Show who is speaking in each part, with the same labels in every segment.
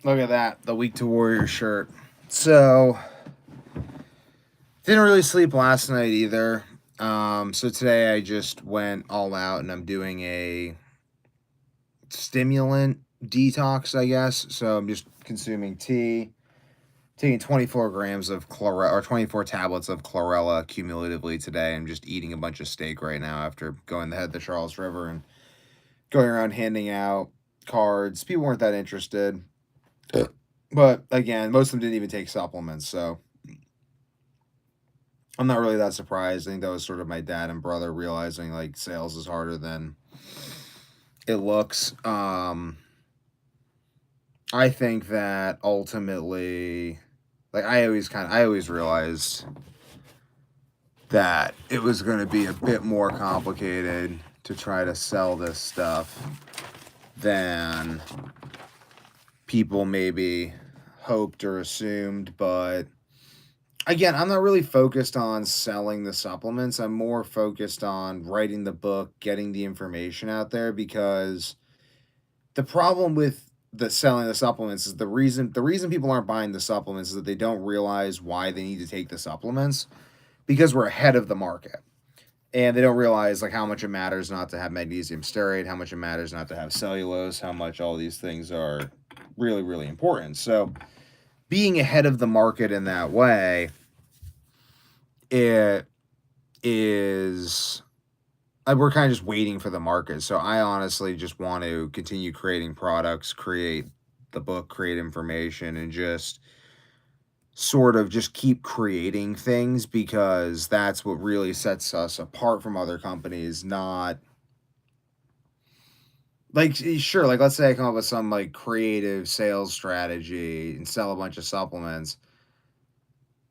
Speaker 1: Look at that, the Week to Warrior shirt. So, didn't really sleep last night either. So today I just went all out and I'm doing a stimulant detox, I guess. So I'm just consuming tea, taking 24 grams of chlorella or 24 tablets of chlorella cumulatively today. I'm just eating a bunch of steak right now after going to head the Charles River and going around handing out cards. People weren't that interested. But again, most of them didn't even take supplements, so I'm not really that surprised. I think that was sort of my dad and brother realizing like sales is harder than it looks. I think that ultimately, like I always realized that it was going to be a bit more complicated to try to sell this stuff than people maybe hoped or assumed. But again, I'm not really focused on selling the supplements. I'm more focused on writing the book, getting the information out there, because the problem with the selling the supplements is the reason people aren't buying the supplements is that they don't realize why they need to take the supplements, because we're ahead of the market. And they don't realize like how much it matters not to have magnesium stearate, how much it matters not to have cellulose, how much all these things are really, really important. So being ahead of the market in that way, it is like we're kind of just waiting for the market. So I honestly just want to continue creating products, create the book, create information, and just sort of just keep creating things, because that's what really sets us apart from other companies. Not like, sure, like let's say I come up with some like creative sales strategy and sell a bunch of supplements.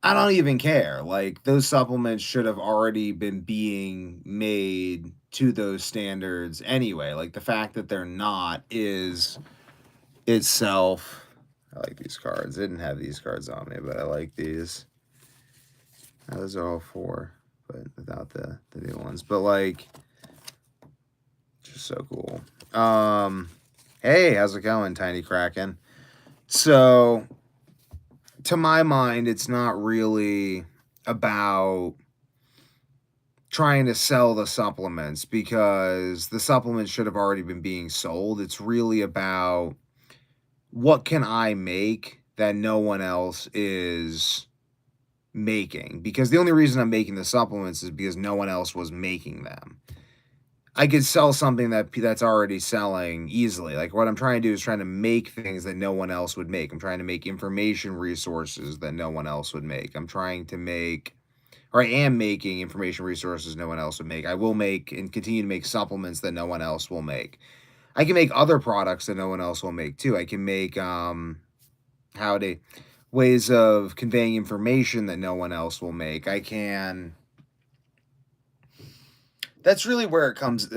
Speaker 1: I don't even care. Like those supplements should have already been being made to those standards anyway. Like the fact that they're not is itself. I like these cards. I didn't have these cards on me, but I like these. Those are all four, but without the new ones. But like, just so cool. Hey, how's it going, Tiny Kraken? So, to my mind, it's not really about trying to sell the supplements, because the supplements should have already been being sold. It's really about what can I make that no one else is making, because the only reason I'm making the supplements is because no one else was making them. I could sell something that's already selling easily. Like what I'm trying to do is trying to make things that no one else would make. I'm trying to make information resources that no one else would make. I'm trying to make, or I am making information resources no one else would make. I will make and continue to make supplements that no one else will make. I can make other products that no one else will make too. I can make howdy ways of conveying information that no one else will make. I can, that's really where it comes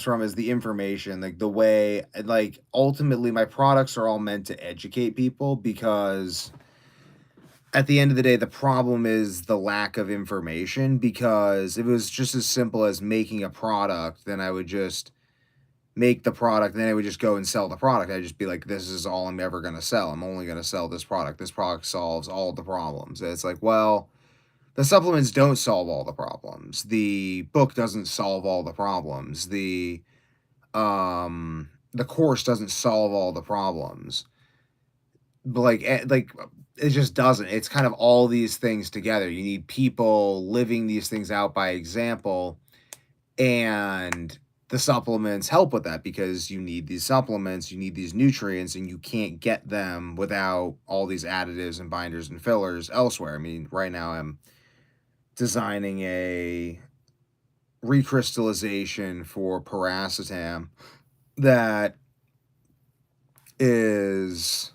Speaker 1: from, is the information, like the way, like ultimately my products are all meant to educate people, because at the end of the day the problem is the lack of information. Because if it was just as simple as making a product, then I would just make the product, then I would just go and sell the product. I'd just be like, this is all I'm ever going to sell. I'm only going to sell this product. This product solves all the problems. And it's like, well, the supplements don't solve all the problems. The book doesn't solve all the problems. The course doesn't solve all the problems. But like it just doesn't. It's kind of all these things together. You need people living these things out by example, and the supplements help with that, because you need these supplements, you need these nutrients, and you can't get them without all these additives and binders and fillers elsewhere. I mean, right now I'm designing a recrystallization for paracetam that is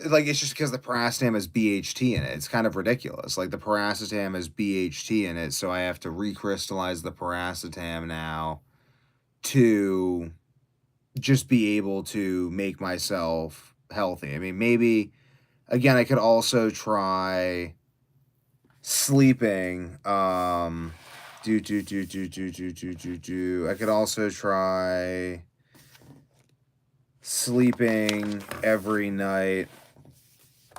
Speaker 1: like, it's just because the paracetam has BHT in it. It's kind of ridiculous. Like the paracetam has BHT in it, so I have to recrystallize the paracetam now to just be able to make myself healthy. I mean, maybe again, I could also try sleeping. I could also try sleeping every night.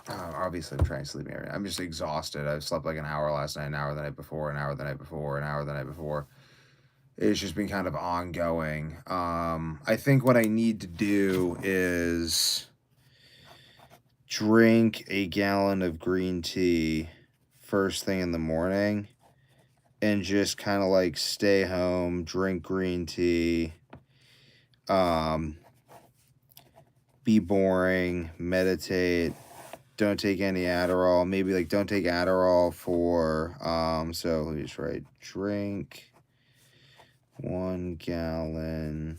Speaker 1: Obviously, I'm trying to sleep every night. I'm just exhausted. I've slept like an hour last night, an hour the night before, an hour the night before, an hour the night before. It's just been kind of ongoing. I think what I need to do is drink a gallon of green tea first thing in the morning and just kind of like stay home, drink green tea, be boring, meditate, don't take any Adderall, maybe like don't take Adderall for, so let me just write, drink 1 gallon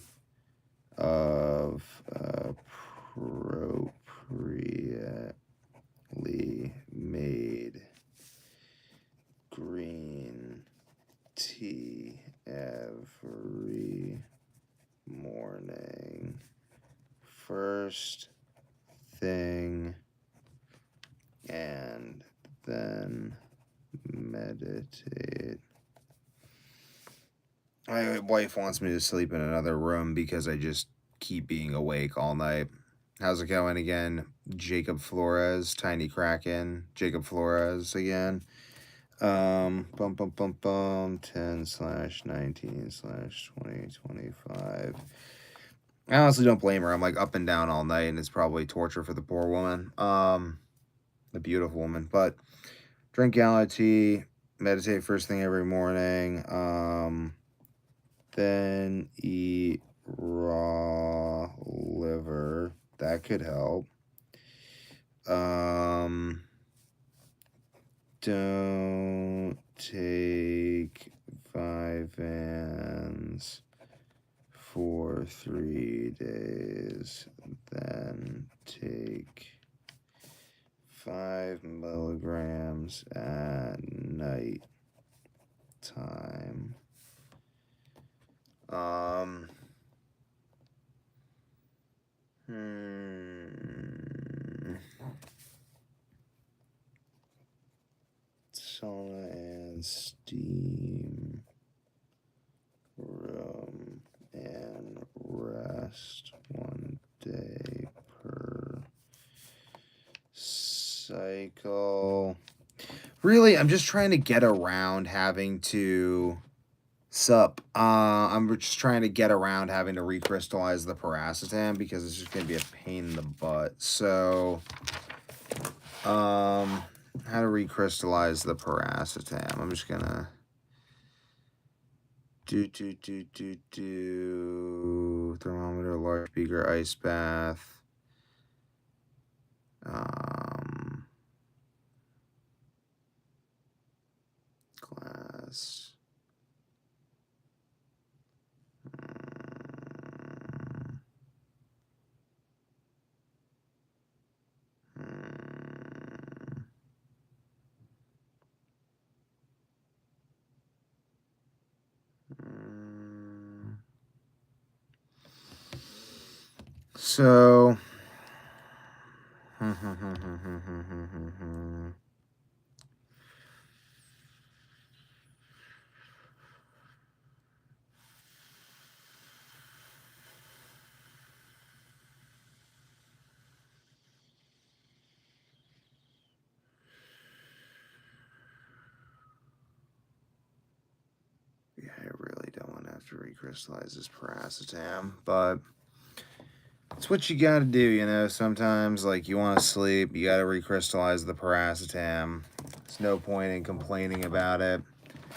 Speaker 1: of appropriately made green tea every morning. First thing, and then meditate. My wife wants me to sleep in another room because I just keep being awake all night. How's it going again? Jacob Flores, Tiny Kraken, Jacob Flores again. 10/19/2025. I honestly don't blame her. I'm like up and down all night, and it's probably torture for the poor woman. The beautiful woman. But drink gallon of tea, meditate first thing every morning. Then eat raw liver. That could help. Don't take Vyvanse for 3 days. Then take 5 milligrams at night time. Sauna and steam room and rest 1 day per cycle. Really, I'm just trying to get around having to I'm just trying to get around having to recrystallize the paracetam because it's just gonna be a pain in the butt. So, how to recrystallize the paracetam? I'm just gonna do thermometer, large beaker, ice bath. Glass. So, yeah, I really don't want to have to recrystallize this paracetam, but it's what you gotta do, you know. Sometimes, like, you want to sleep, you gotta recrystallize the paracetam. There's no point in complaining about it.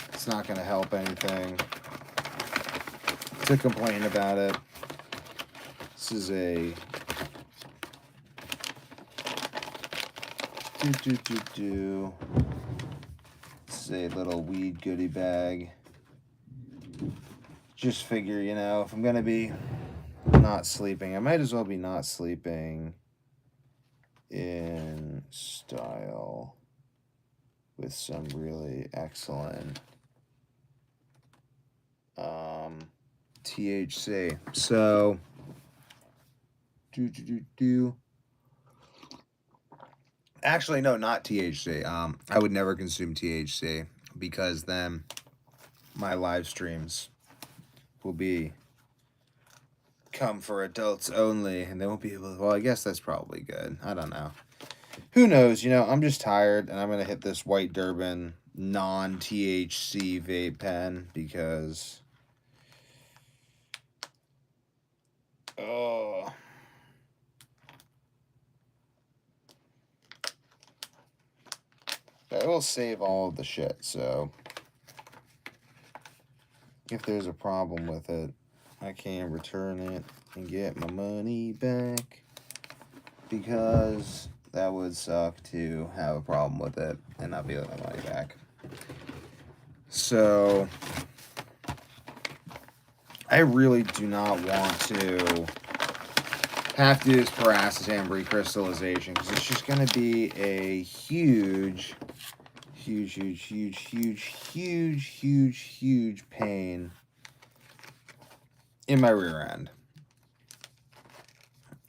Speaker 1: It's not gonna help anything to complain about it. This is a This is a little weed goodie bag. Just figure, you know, if I'm gonna be not sleeping, I might as well be not sleeping in style with some really excellent THC. So actually, no, not THC. I would never consume THC because then my live streams will be come for adults only, and they won't be able to. Well, I guess that's probably good. I don't know. Who knows? You know, I'm just tired, and I'm gonna hit this White Durban non-THC vape pen because. Oh. I will save all of the shit, so if there's a problem with it, I can return it and get my money back, because that would suck to have a problem with it and not be able to get my money back. So I really do not want to have to do this piracetam recrystallization, because it's just going to be a huge pain in my rear end.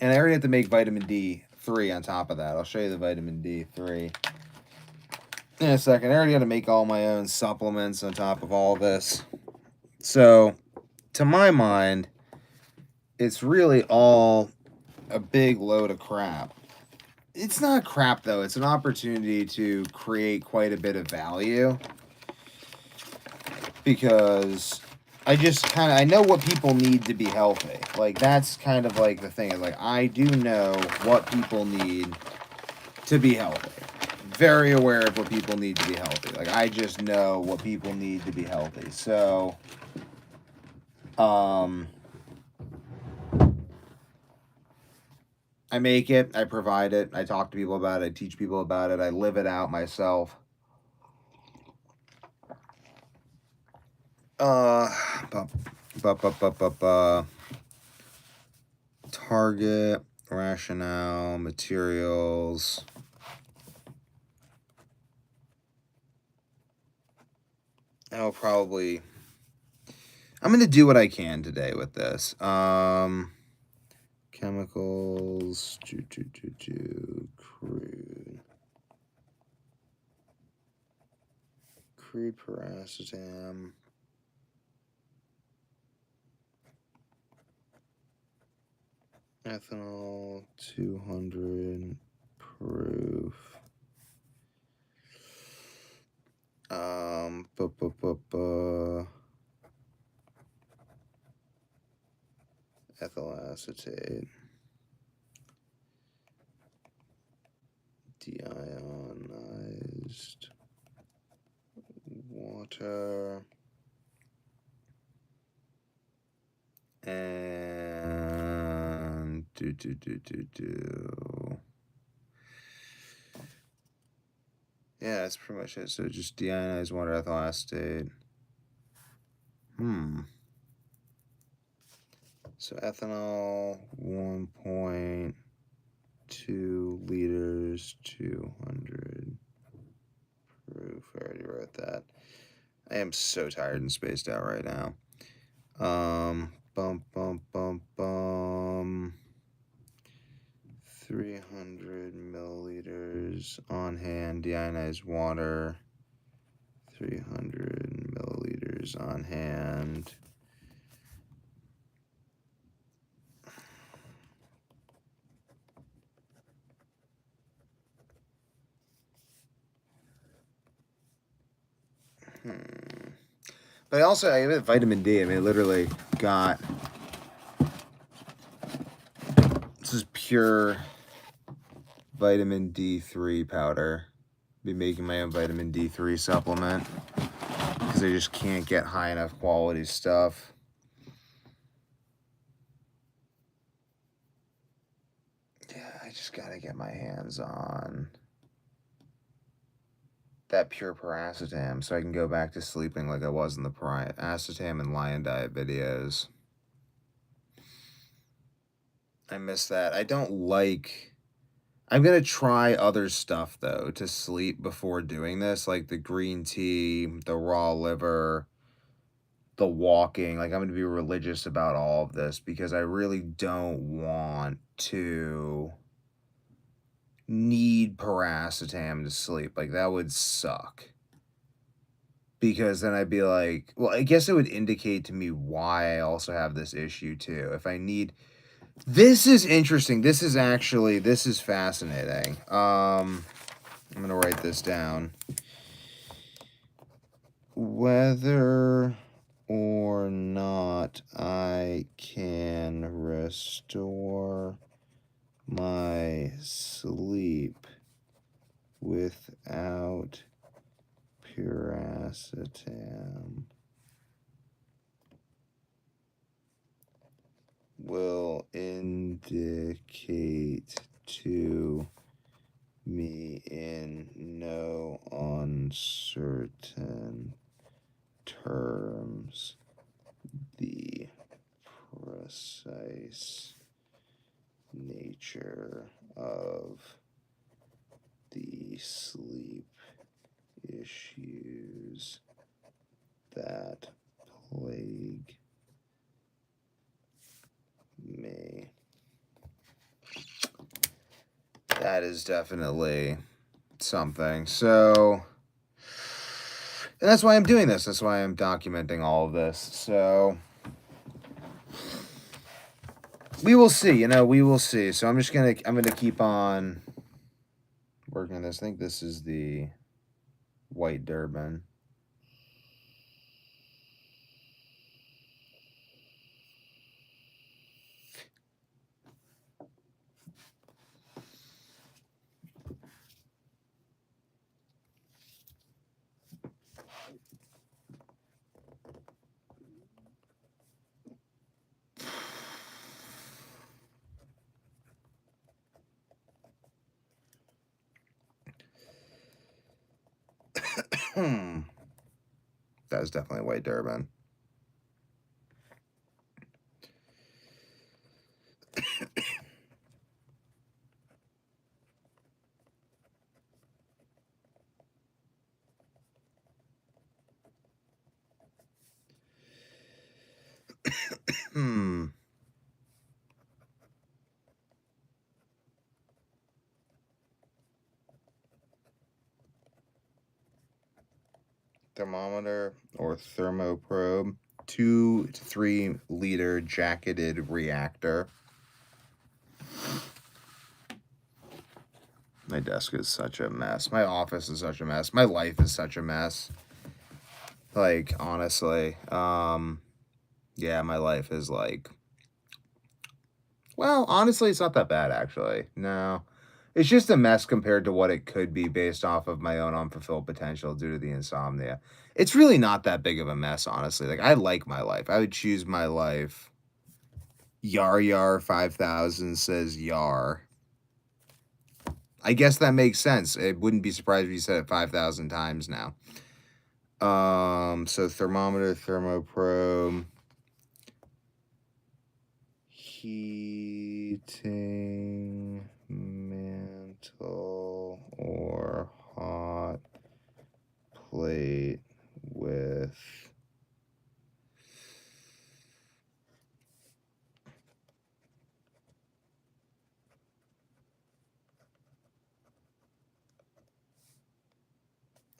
Speaker 1: And I already have to make vitamin D3 on top of that. I'll show you the vitamin D3 in a second. I already got to make all my own supplements on top of all this. So, to my mind, it's really all a big load of crap. It's not crap, though. It's an opportunity to create quite a bit of value, because I know what people need to be healthy. Like, that's kind of like the thing. Like, I do know what people need to be healthy. Very aware of what people need to be healthy. Like, I just know what people need to be healthy. So, I make it, I provide it, I talk to people about it, I teach people about it, I live it out myself. Target, rationale, materials. I'm gonna do what I can today with this. Chemicals, crude piracetam. Ethanol, 200 proof. Ethyl acetate. Deionized water. And yeah, that's pretty much it. So just deionized water, ethyl acetate. So ethanol, 1.2 liters, 200 proof. I already wrote that. I am so tired and spaced out right now. 300 milliliters on hand, deionized water. 300 milliliters on hand. But I have vitamin D. I mean, I literally got, this is pure vitamin D3 powder. Be making my own vitamin D3 supplement, because I just can't get high enough quality stuff. Yeah, I just gotta get my hands on that pure piracetam so I can go back to sleeping like I was in the piracetam and lion diet videos. I miss that. I'm gonna try other stuff, though, to sleep before doing this, like the green tea, the raw liver, the walking. Like, I'm gonna be religious about all of this, because I really don't want to need piracetam to sleep. Like, that would suck. because then I'd be like, well, I guess it would indicate to me why I also have this issue too. If I need this is interesting. This is fascinating. I'm gonna write this down. Whether or not I can restore my sleep without piracetam will indicate to me in no uncertain terms the precise nature of the sleep issues that plague me. That is definitely something. So, and that's why I'm doing this. That's why I'm documenting all of this. So, we will see. We will see. So I'm gonna keep on working on this. I think this is the white Durban. That is definitely white Durban. Thermometer or thermoprobe, 2 to 3 liter jacketed reactor. My desk is such a mess. My office is such a mess. My life is such a mess. Like, honestly, yeah, my life is like, well, honestly, it's not that bad, actually. No. It's just a mess compared to what it could be based off of my own unfulfilled potential due to the insomnia. It's really not that big of a mess, honestly. Like, I like my life. I would choose my life. Yar Yar 5000 says Yar. I guess that makes sense. It wouldn't be surprised if you said it 5,000 times now. So thermometer, thermoprobe, heating mantle or hot plate with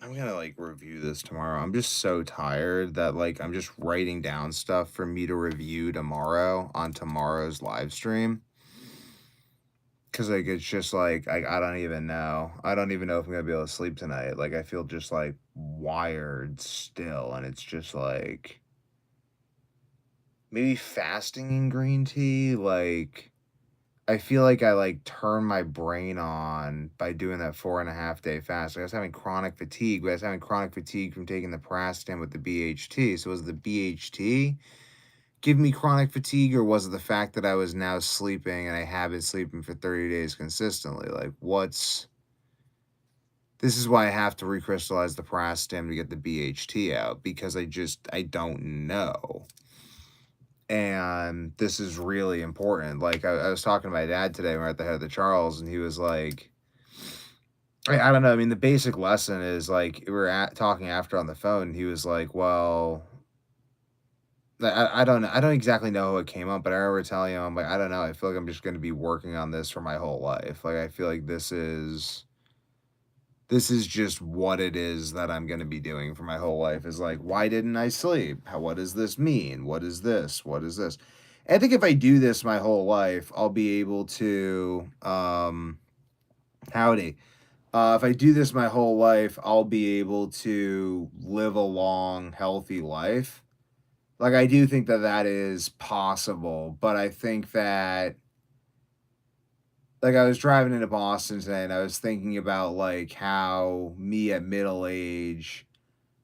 Speaker 1: I'm gonna like review this tomorrow. I'm just so tired that like I'm just writing down stuff for me to review tomorrow on tomorrow's live stream. Cause like it's just like I don't even know. I don't even know if I'm gonna be able to sleep tonight. Like I feel just like wired still, and it's just like maybe fasting in green tea. Like I feel like I like turn my brain on by doing that 4.5 day fast. Like I was having chronic fatigue, but I was having chronic fatigue from taking the Prastin with the BHT. So was the BHT give me chronic fatigue, or was it the fact that I was now sleeping and I have been sleeping for 30 days consistently? Like this is why I have to recrystallize the Prastin to get the BHT out, because I don't know. And this is really important. Like I was talking to my dad today when we were at the head of the Charles, and he was like, I don't know. I mean, the basic lesson is like we were talking after on the phone. And he was like, "Well, I don't know. I don't exactly know how it came up, but I remember telling him, I'm like, I don't know. I feel like I'm just going to be working on this for my whole life. Like I feel like this is This is just what it is that I'm gonna be doing for my whole life is like, why didn't I sleep? What does this mean? What is this? What is this? I think if I do this my whole life, I'll be able to, howdy. If I do this my whole life, I'll be able to live a long, healthy life. Like, I do think that that is possible, but I think that like, I was driving into Boston today, and I was thinking about, like, how me at middle age,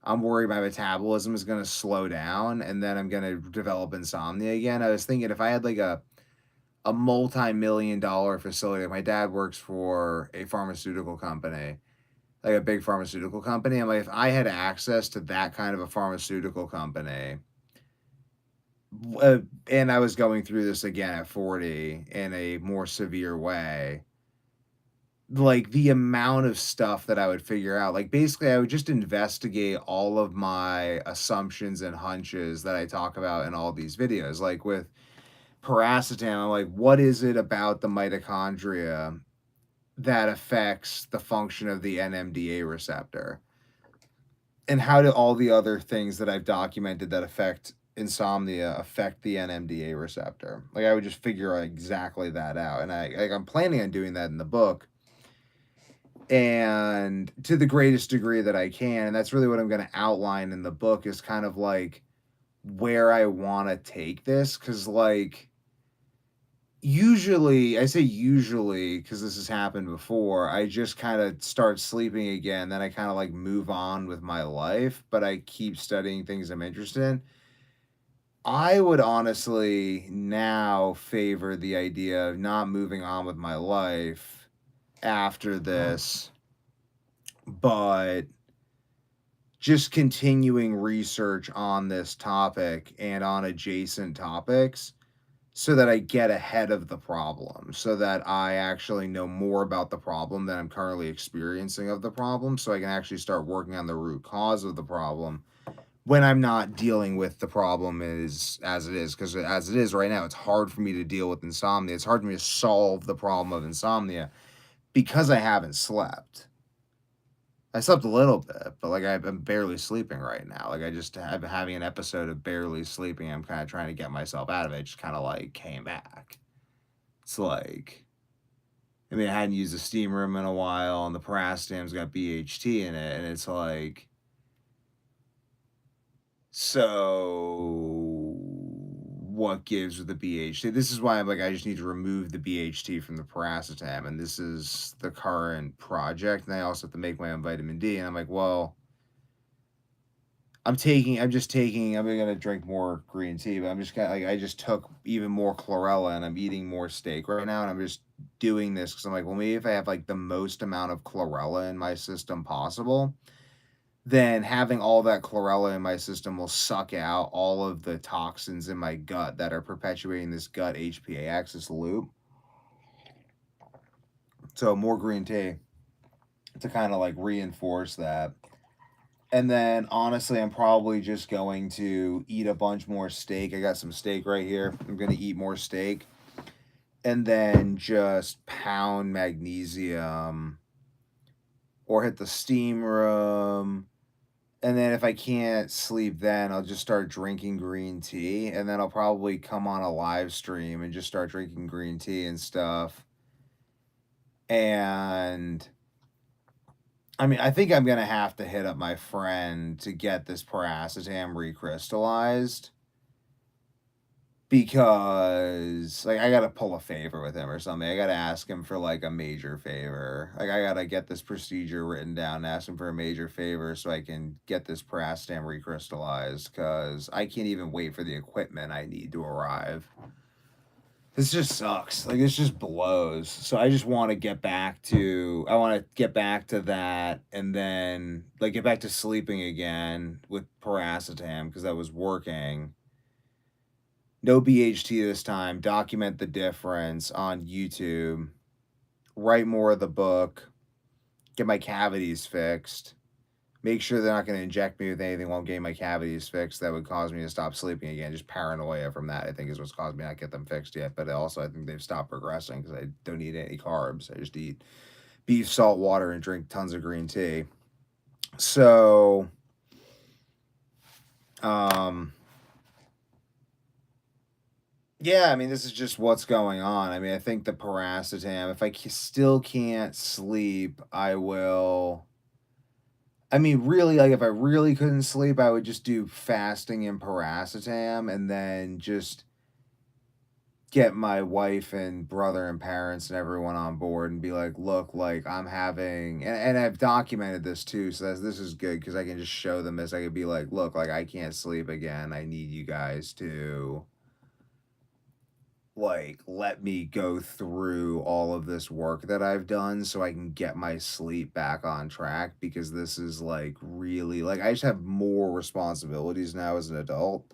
Speaker 1: I'm worried my metabolism is gonna slow down, and then I'm gonna develop insomnia again. I was thinking if I had, like, a multi-million dollar facility, like, my dad works for a pharmaceutical company, like, a big pharmaceutical company. I'm like, if I had access to that kind of a pharmaceutical company, and I was going through this again at 40 in a more severe way, like, the amount of stuff that I would figure out, like, basically, I would just investigate all of my assumptions and hunches that I talk about in all these videos. Like, with paracetam, I'm like, what is it about the mitochondria that affects the function of the NMDA receptor? And how do all the other things that I've documented that affect insomnia affect the NMDA receptor? Like, I would just figure exactly that out, and I'm planning on doing that in the book, and to the greatest degree that I can, and that's really what I'm gonna outline in the book is kind of, like, where I wanna take this, because like, usually I say usually because this has happened before, I just kinda start sleeping again, then I kinda, like, move on with my life, but I keep studying things I'm interested in. I would honestly now favor the idea of not moving on with my life after this, but just continuing research on this topic and on adjacent topics so that I get ahead of the problem, so that I actually know more about the problem than I'm currently experiencing of the problem, so I can actually start working on the root cause of the problem when I'm not dealing with the problem is as it is. Because as it is right now, it's hard for me to deal with insomnia. It's hard for me to solve the problem of insomnia because I haven't slept. I slept a little bit, but, like, I'm barely sleeping right now. Like, I've been having an episode of barely sleeping. I'm kinda trying to get myself out of it. It just kinda, like, came back. It's like I mean, I hadn't used a steam room in a while, and the paracetam's got BHT in it, and it's like so what gives with the BHT? This is why I'm like, I just need to remove the BHT from the paracetam, and this is the current project, and I also have to make my own vitamin D, and I'm like, well I'm gonna drink more green tea, but I'm just gonna like I just took even more chlorella and I'm eating more steak right now, and I'm just doing this because I'm like, well, maybe if I have like the most amount of chlorella in my system possible, then having all that chlorella in my system will suck out all of the toxins in my gut that are perpetuating this gut HPA axis loop. So more green tea to kind of like reinforce that. And then honestly, I'm probably just going to eat a bunch more steak. I got some steak right here. I'm going to eat more steak and then just pound magnesium or hit the steam room. And then if I can't sleep then, I'll just start drinking green tea and then I'll probably come on a live stream and just start drinking green tea and stuff. And I mean, I think I'm gonna have to hit up my friend to get this paracetam recrystallized because, like, I gotta pull a favor with him or something. I gotta ask him for like a major favor. Like, I gotta get this procedure written down, and ask him for a major favor so I can get this paracetam recrystallized because I can't even wait for the equipment I need to arrive. This just sucks. Like, this just blows. So I just want to get back to I want to get back to that and then like get back to sleeping again with paracetam because that was working. No BHT this time. Document the difference on YouTube. Write more of the book. Get my cavities fixed. Make sure they're not going to inject me with anything while I'm getting my cavities fixed that would cause me to stop sleeping again. Just paranoia from that, I think, is what's caused me not to get them fixed yet. But also, I think they've stopped progressing because I don't eat any carbs. I just eat beef, salt water, and drink tons of green tea. So, yeah, I mean, this is just what's going on. I mean, I think the paracetam, if I still can't sleep, I will. I mean, really, like, if I really couldn't sleep, I would just do fasting and paracetam and then just get my wife and brother and parents and everyone on board and be like, look, like I'm having, and I've documented this too, so this is good because I can just show them this. I could be like, look, like I can't sleep again. I need you guys to like let me go through all of this work that I've done so I can get my sleep back on track because this is like really like I just have more responsibilities now as an adult.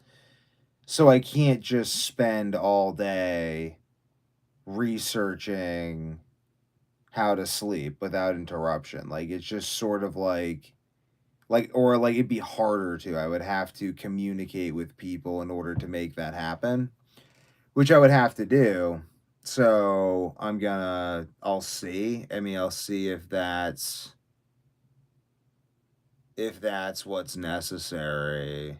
Speaker 1: So I can't just spend all day researching how to sleep without interruption. Like it's just sort of like or like it'd be harder to. I would have to communicate with people in order to make that happen, which I would have to do. So I'll see. I mean, I'll see if that's what's necessary.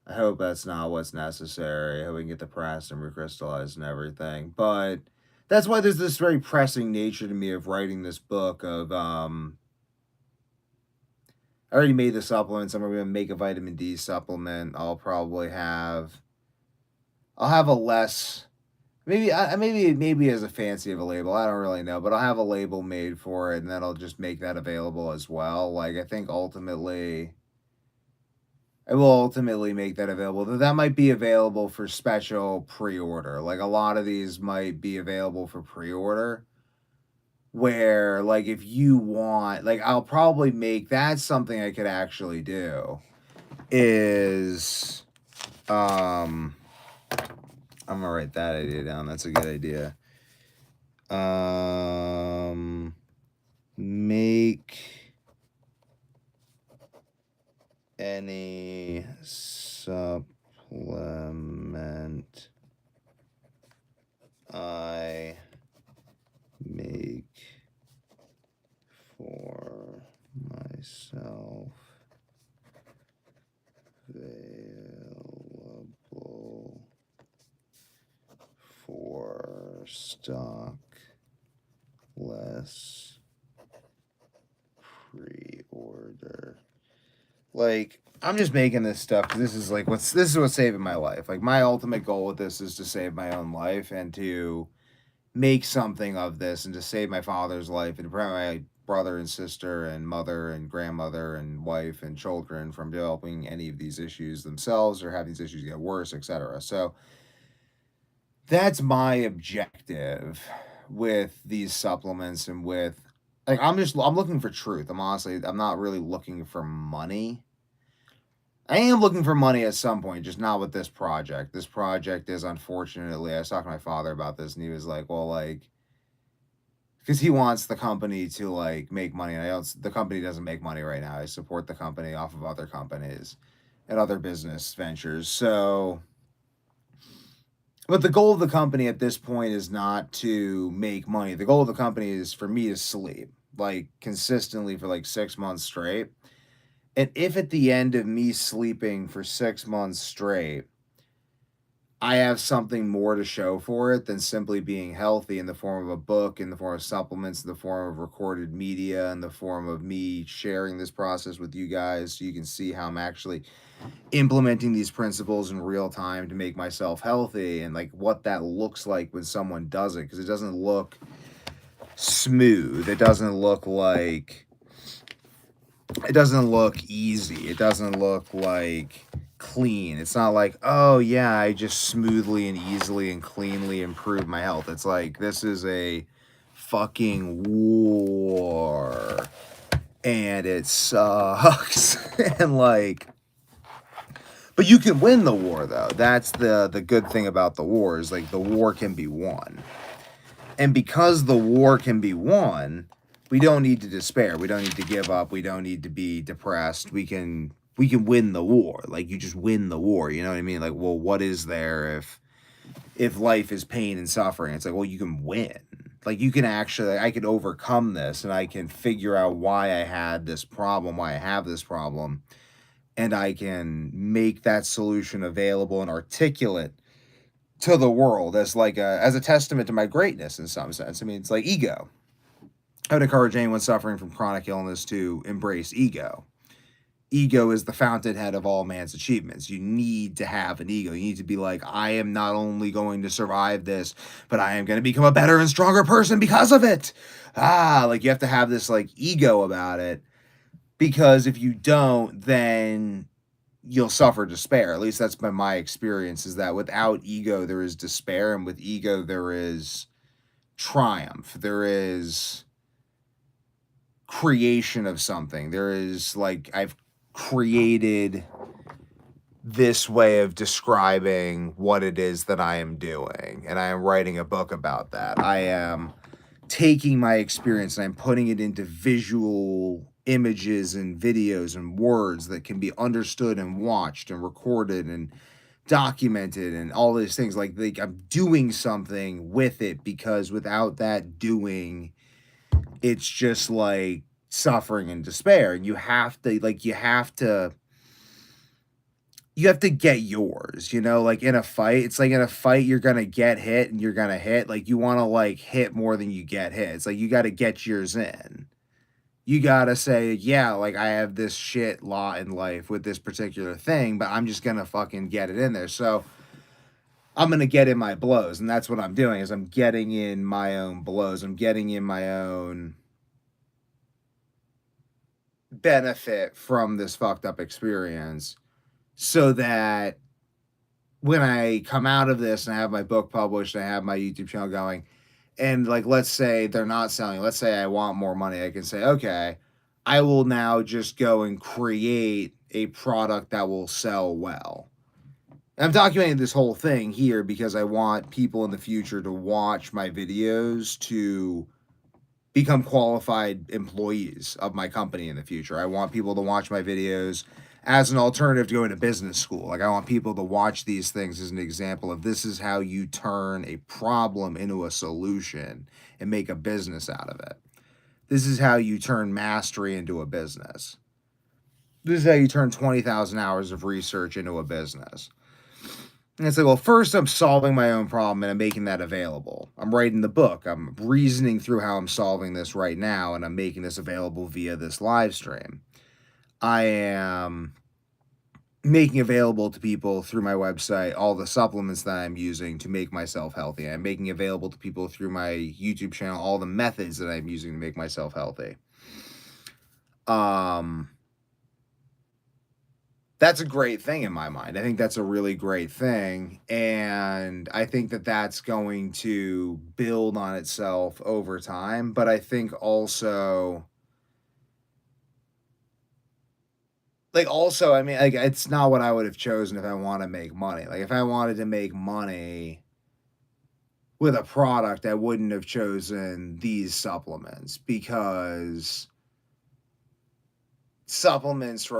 Speaker 1: I hope that's not what's necessary. I hope we can get the press and recrystallized and everything. But that's why there's this very pressing nature to me of writing this book of I already made the supplements. I'm gonna make a vitamin D supplement. I'll have a less maybe as a fancy of a label. I don't really know, but I'll have a label made for it and then I'll just make that available as well. Like I think ultimately I will ultimately make that available. That might be available for special pre-order. Like a lot of these might be available for pre-order. Where like if you want, like I'll probably make that's something I could actually do. Is I'm gonna write that idea down. That's a good idea. Make any supplement I make for myself available for stock less pre-order. Like I'm just making this stuff because this is what's saving my life. Like my ultimate goal with this is to save my own life and to make something of this and to save my father's life and to prevent my brother and sister and mother and grandmother and wife and children from developing any of these issues themselves or having these issues get worse, etc. So that's my objective with these supplements and with like I'm looking for truth. I'm not really looking for money. I am looking for money at some point, just not with this project. This project is unfortunately, I was talking to my father about this and he was like, well, like, because he wants the company to like make money. And the company doesn't make money right now. I support the company off of other companies and other business ventures. So, but the goal of the company at this point is not to make money. The goal of the company is for me to sleep like consistently for like 6 months straight. And if at the end of me sleeping for 6 months straight, I have something more to show for it than simply being healthy in the form of a book, in the form of supplements, in the form of recorded media, in the form of me sharing this process with you guys so you can see how I'm actually implementing these principles in real time to make myself healthy and like what that looks like when someone does it. Because it doesn't look smooth. It doesn't look easy. It doesn't look like clean. It's not like, oh yeah, I just smoothly and easily and cleanly improved my health. It's like this is a fucking war and it sucks. And like but you can win the war though. That's the good thing about the war is like the war can be won. And because the war can be won, we don't need to despair. We don't need to give up. We don't need to be depressed. We can win the war. Like you just win the war. You know what I mean? Like, well, what is there if life is pain and suffering? It's like, well, you can win. Like, you can actually, I can overcome this and I can figure out why I had this problem, why I have this problem, and I can make that solution available and articulate to the world as like as a testament to my greatness in some sense. I mean, it's like ego. I would encourage anyone suffering from chronic illness to embrace ego. Ego is the fountainhead of all man's achievements. You need to have an ego. You need to be like, I am not only going to survive this, but I am going to become a better and stronger person because of it. Like you have to have this like ego about it, because if you don't, then you'll suffer despair. At least that's been my experience, is that without ego, there is despair, and with ego, there is triumph. There is creation of something. There is like, I've created this way of describing what it is that I am doing, and I am writing a book about that. I am taking my experience and I'm putting it into visual images and videos and words that can be understood and watched and recorded and documented and all these things. Like I'm doing something with it, because without that doing, it's just like suffering and despair. And you have to get yours, like in a fight. It's like in a fight, you're going to get hit and you're going to hit. Like you want to like hit more than you get hit. It's like you got to get yours in. You got to say, yeah, like I have this shit lot in life with this particular thing, but I'm just going to fucking get it in there. So I'm going to get in my blows. And that's what I'm doing, is I'm getting in my own blows. I'm getting in my own benefit from this fucked up experience, so that when I come out of this and I have my book published, and I have my YouTube channel going, and like, let's say they're not selling, let's say I want more money, I can say, okay, I will now just go and create a product that will sell well. And I'm documenting this whole thing here because I want people in the future to watch my videos to become qualified employees of my company in the future. I want people to watch my videos as an alternative to going to business school. Like I want people to watch these things as an example of, this is how you turn a problem into a solution and make a business out of it. This is how you turn mastery into a business. This is how you turn 20,000 hours of research into a business. And it's like, well, first I'm solving my own problem and I'm making that available. I'm writing the book. I'm reasoning through how I'm solving this right now, and I'm making this available via this live stream. I am making available to people through my website all the supplements that I'm using to make myself healthy. I'm making available to people through my YouTube channel all the methods that I'm using to make myself healthy. That's a great thing in my mind. I think that's a really great thing. And I think that that's going to build on itself over time. But I think also, I mean, like, it's not what I would have chosen if I want to make money. Like, if I wanted to make money with a product, I wouldn't have chosen these supplements, because supplements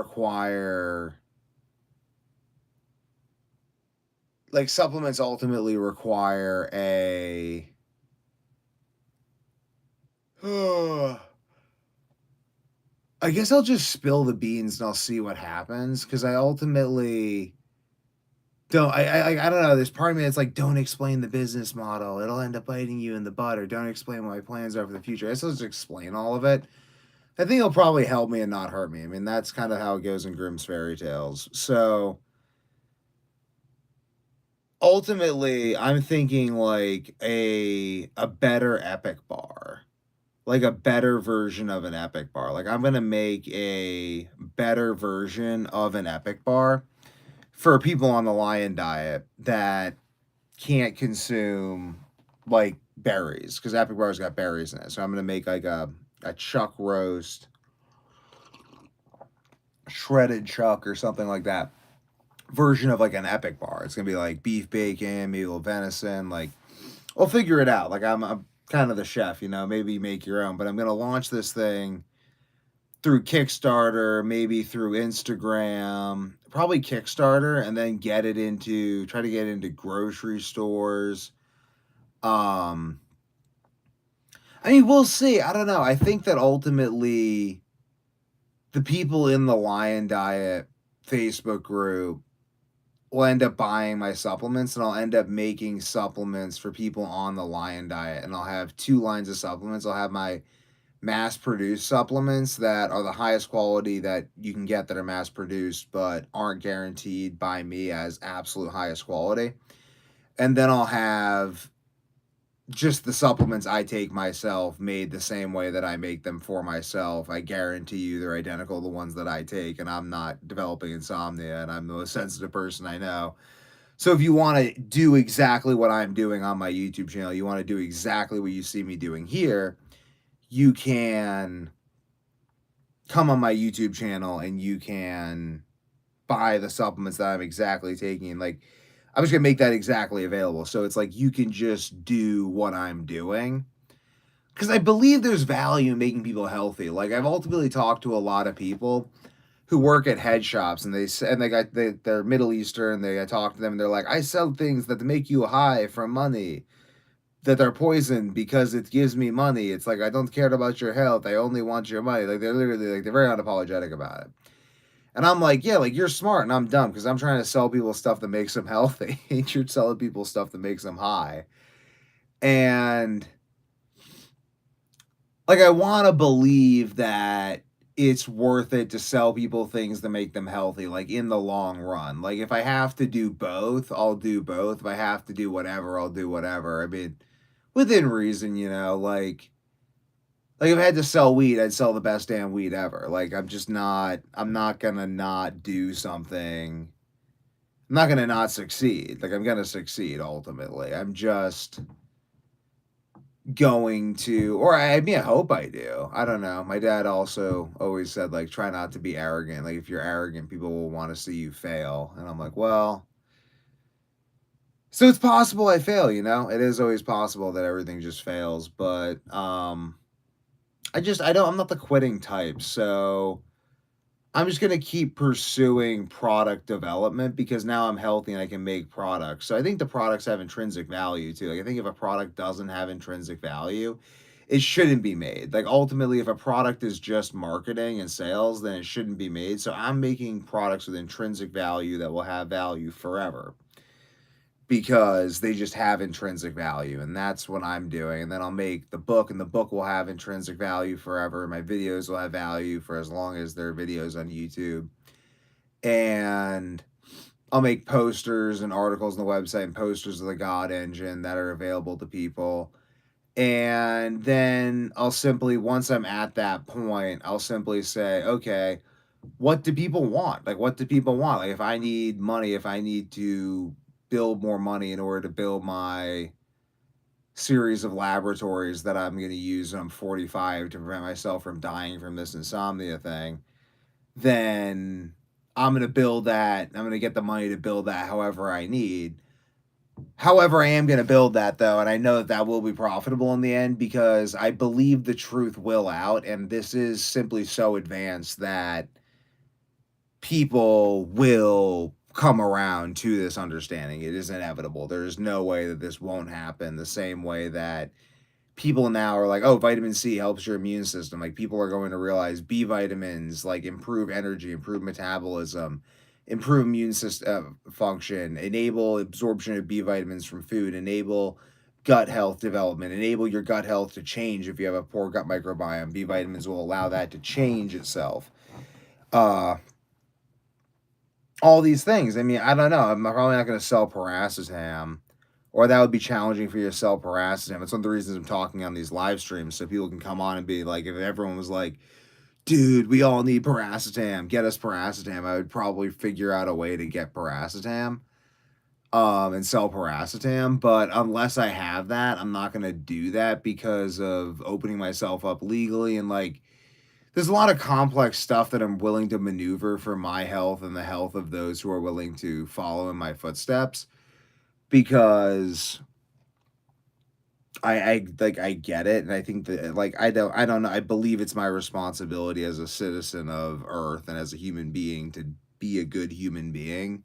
Speaker 1: ultimately require a I guess I'll just spill the beans and I'll see what happens, because I ultimately don't. I don't know. There's part of me that's like, don't explain the business model. It'll end up biting you in the butt. Or don't explain what my plans are for the future. I guess I'll just explain all of it. I think it'll probably help me and not hurt me. I mean, that's kind of how it goes in Grimm's fairy tales. So ultimately, I'm thinking like a better Epic bar. Like a better version of an Epic bar. Like I'm gonna make a better version of an Epic bar for people on the lion diet that can't consume like berries, because Epic bar's got berries in it. So I'm gonna make like a chuck roast, shredded chuck or something like that, version of like an Epic bar. It's gonna be like beef bacon, maybe a little venison. Like I'll figure it out. Like I'm kind of the chef, maybe you make your own, but I'm going to launch this thing through Kickstarter, maybe through Instagram, probably Kickstarter, and then try to get into grocery stores. I mean, we'll see. I don't know. I think that ultimately the people in the Lion Diet Facebook group will end up buying my supplements, and I'll end up making supplements for people on the Lion Diet, and I'll have 2 lines of supplements. I'll have my mass-produced supplements that are the highest quality that you can get that are mass-produced but aren't guaranteed by me as absolute highest quality. And then I'll have just the supplements I take myself made the same way that I make them for myself. I guarantee you they're identical to the ones that I take, and I'm not developing insomnia, and I'm the most sensitive person I know. So if you want to do exactly what I'm doing on my YouTube channel, you want to do exactly what you see me doing here, you can come on my YouTube channel and you can buy the supplements that I'm exactly taking. Like, I'm just gonna make that exactly available. So it's like you can just do what I'm doing. Because I believe there's value in making people healthy. Like, I've ultimately talked to a lot of people who work at head shops, and they're Middle Eastern. I talk to them, and they're like, I sell things that make you high for money, that are poisoned because it gives me money. It's like, I don't care about your health. I only want your money. Like, they're literally like, they're very unapologetic about it. And I'm like, yeah, like, you're smart and I'm dumb because I'm trying to sell people stuff that makes them healthy. You're selling people stuff that makes them high. And like, I want to believe that it's worth it to sell people things that make them healthy, like, in the long run. Like, if I have to do both, I'll do both. If I have to do whatever, I'll do whatever. I mean, within reason, like, if I had to sell weed, I'd sell the best damn weed ever. Like, I'm not gonna not do something. I'm not gonna not succeed. Like, I'm gonna succeed ultimately. I'm just going to, or I mean, I hope I do. I don't know. My dad also always said, like, try not to be arrogant. Like, if you're arrogant, people will want to see you fail. And I'm like, well, so it's possible I fail, It is always possible that everything just fails, but I'm not the quitting type. So I'm just going to keep pursuing product development because now I'm healthy and I can make products. So I think the products have intrinsic value too. Like, I think if a product doesn't have intrinsic value, it shouldn't be made. Like, ultimately, if a product is just marketing and sales, then it shouldn't be made. So I'm making products with intrinsic value that will have value forever because they just have intrinsic value, and that's what I'm doing. And then I'll make the book, and the book will have intrinsic value forever. My videos will have value for as long as there are videos on YouTube. And I'll make posters and articles on the website and posters of the God Engine that are available to people. And then I'll simply, once I'm at that point, I'll simply say, okay, what do people want? Like, what do people want? Like, if I need money, if I need to build more money in order to build my series of laboratories that I'm going to use when I'm 45 to prevent myself from dying from this insomnia thing, then I'm going to build that. I'm going to get the money to build that however I need. However, I am going to build that, though, and I know that will be profitable in the end because I believe the truth will out, and this is simply so advanced that people will come around to this understanding. It is inevitable. There is no way that this won't happen the same way that people now are like, oh, vitamin C helps your immune system. Like, people are going to realize B vitamins like improve energy, improve metabolism, improve immune system function, enable absorption of B vitamins from food, enable gut health development, enable your gut health to change if you have a poor gut microbiome. B vitamins will allow that to change itself. All these things. I mean, I don't know. I'm probably not going to sell paracetam, or that would be challenging for you to sell paracetam. It's one of the reasons I'm talking on these live streams so people can come on and be like, if everyone was like, dude, we all need paracetam, get us paracetam, I would probably figure out a way to get paracetam and sell paracetam. But unless I have that, I'm not going to do that because of opening myself up legally, and like, there's a lot of complex stuff that I'm willing to maneuver for my health and the health of those who are willing to follow in my footsteps, because I get it, and I think that, like, I don't know, I believe it's my responsibility as a citizen of Earth and as a human being to be a good human being.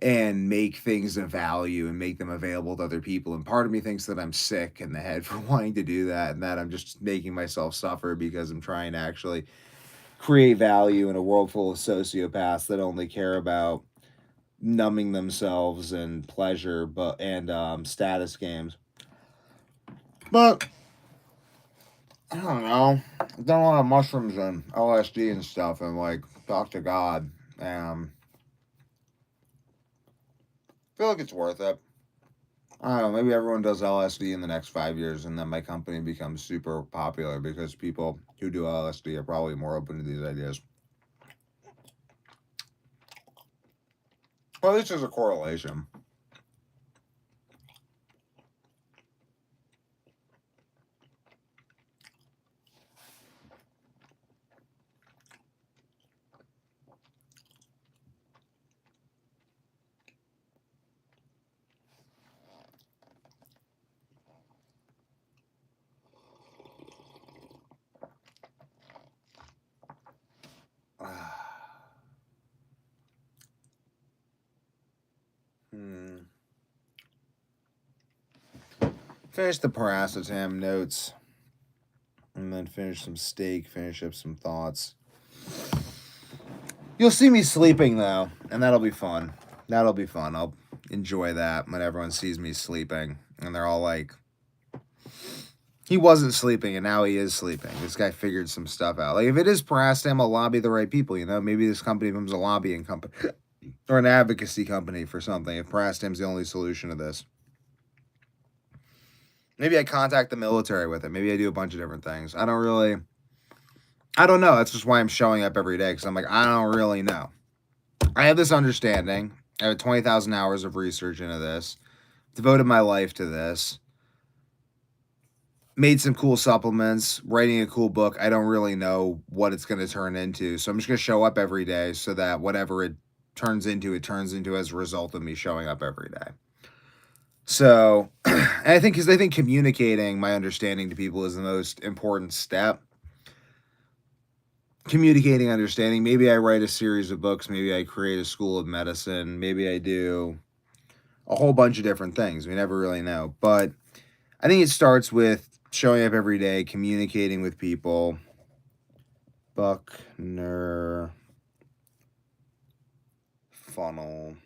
Speaker 1: and make things of value and make them available to other people. And part of me thinks that I'm sick in the head for wanting to do that and that I'm just making myself suffer because I'm trying to actually create value in a world full of sociopaths that only care about numbing themselves and pleasure and status games. But I don't know. I've done a lot of mushrooms and LSD and stuff and like talk to God. I feel like it's worth it. I don't know, maybe everyone does LSD in the next 5 years and then my company becomes super popular because people who do LSD are probably more open to these ideas. Well, at least there's a correlation. hmm. Finish the paracetam notes and then finish some steak, finish up some thoughts. You'll see me sleeping though, and that'll be fun. That'll be fun. I'll enjoy that when everyone sees me sleeping and they're all like, he wasn't sleeping and now he is sleeping. This guy figured some stuff out. Like if it is paracetam, I'll lobby the right people, you know? Maybe this company becomes a lobbying company or an advocacy company for something if paracetam's the only solution to this. Maybe I contact the military with it. Maybe I do a bunch of different things. I don't know. That's just why I'm showing up every day because I'm like, I don't really know. I have this understanding. I have 20,000 hours of research into this, devoted my life to this, made some cool supplements, writing a cool book. I don't really know what it's going to turn into. So I'm just going to show up every day so that whatever it turns into as a result of me showing up every day. So, and I think communicating my understanding to people is the most important step. Communicating understanding. Maybe I write a series of books. Maybe I create a school of medicine. Maybe I do a whole bunch of different things. We never really know. But I think it starts with showing up every day, communicating with people. Buckner funnel.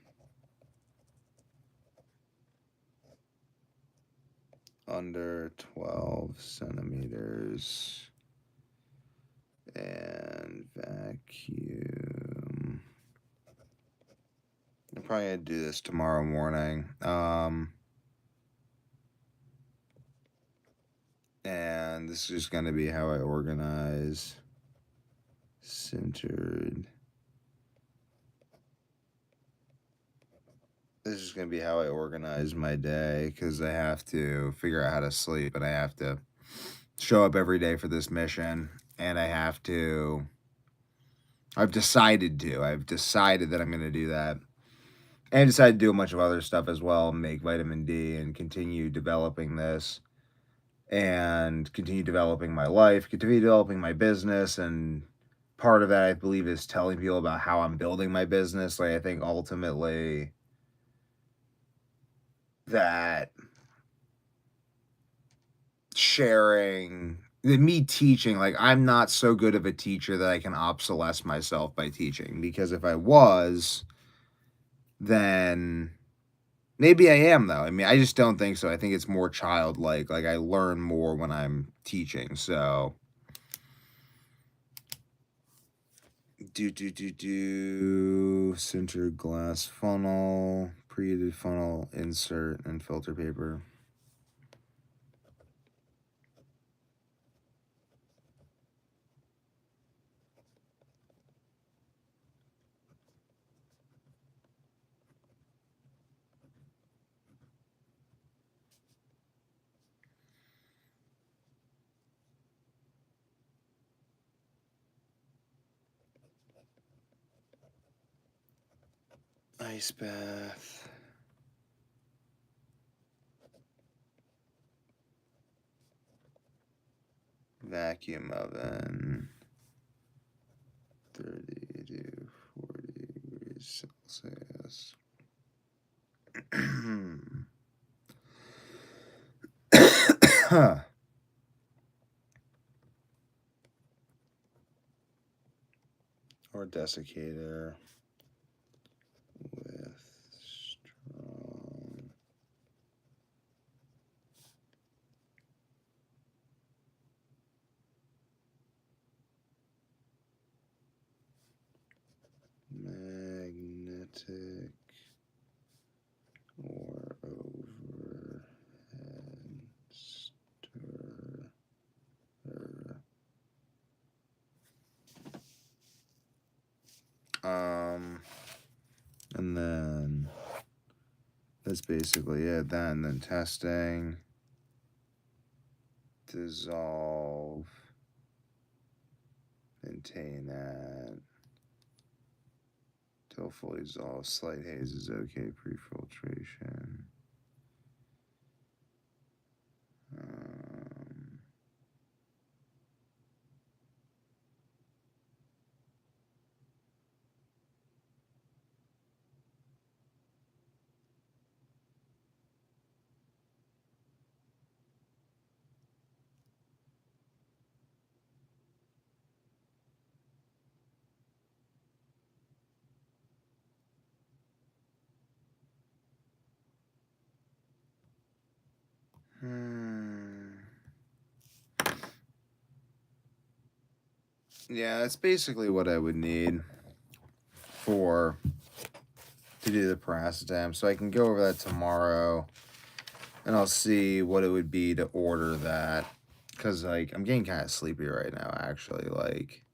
Speaker 1: Under 12 centimeters. And vacuum. I'm probably gonna do this tomorrow morning. And this is gonna be how I organize. Centered. This is gonna be how I organize my day because I have to figure out how to sleep and I have to show up every day for this mission and I've decided that I'm gonna do that. And I decided to do a bunch of other stuff as well, make vitamin D and continue developing this and continue developing my life, continue developing my business. And part of that, I believe, is telling people about how I'm building my business. Like, I think ultimately that sharing, me teaching, like, I'm not so good of a teacher that I can obsolesce myself by teaching. Because if I was, then maybe I am, though. I mean, I just don't think so. I think it's more childlike. Like, I learn more when I'm teaching. So, center glass funnel, pre-heated funnel, insert, and filter paper. Ice bath. Vacuum oven. 30 to 40 degrees Celsius. Or desiccator with strong magnetic or overhead stirrer. And then that's basically it. Then testing, dissolve, maintain that till fully dissolved. Slight haze is okay. Pre-filtration. Yeah, that's basically what I would need to do the paracetam. So I can go over that tomorrow, and I'll see what it would be to order that. Because, like, I'm getting kind of sleepy right now, actually. Like,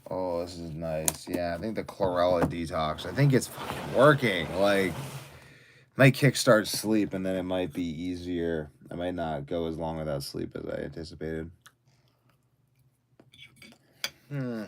Speaker 1: Oh, this is nice. Yeah, I think the chlorella detox, I think it's fucking working. Like, might kickstart sleep, and then it might be easier. I might not go as long without sleep as I anticipated. Hmm.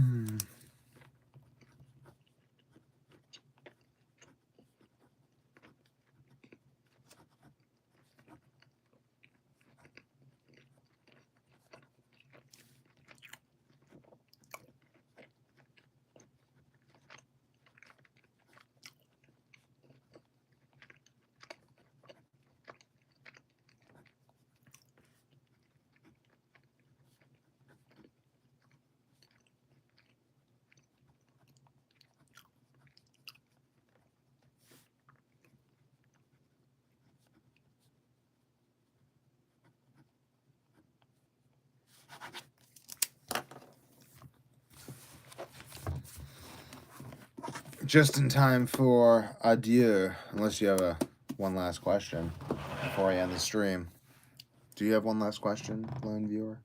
Speaker 1: Hmm. Just in time for adieu, unless you have one last question before I end the stream. Do you have one last question, lone viewer?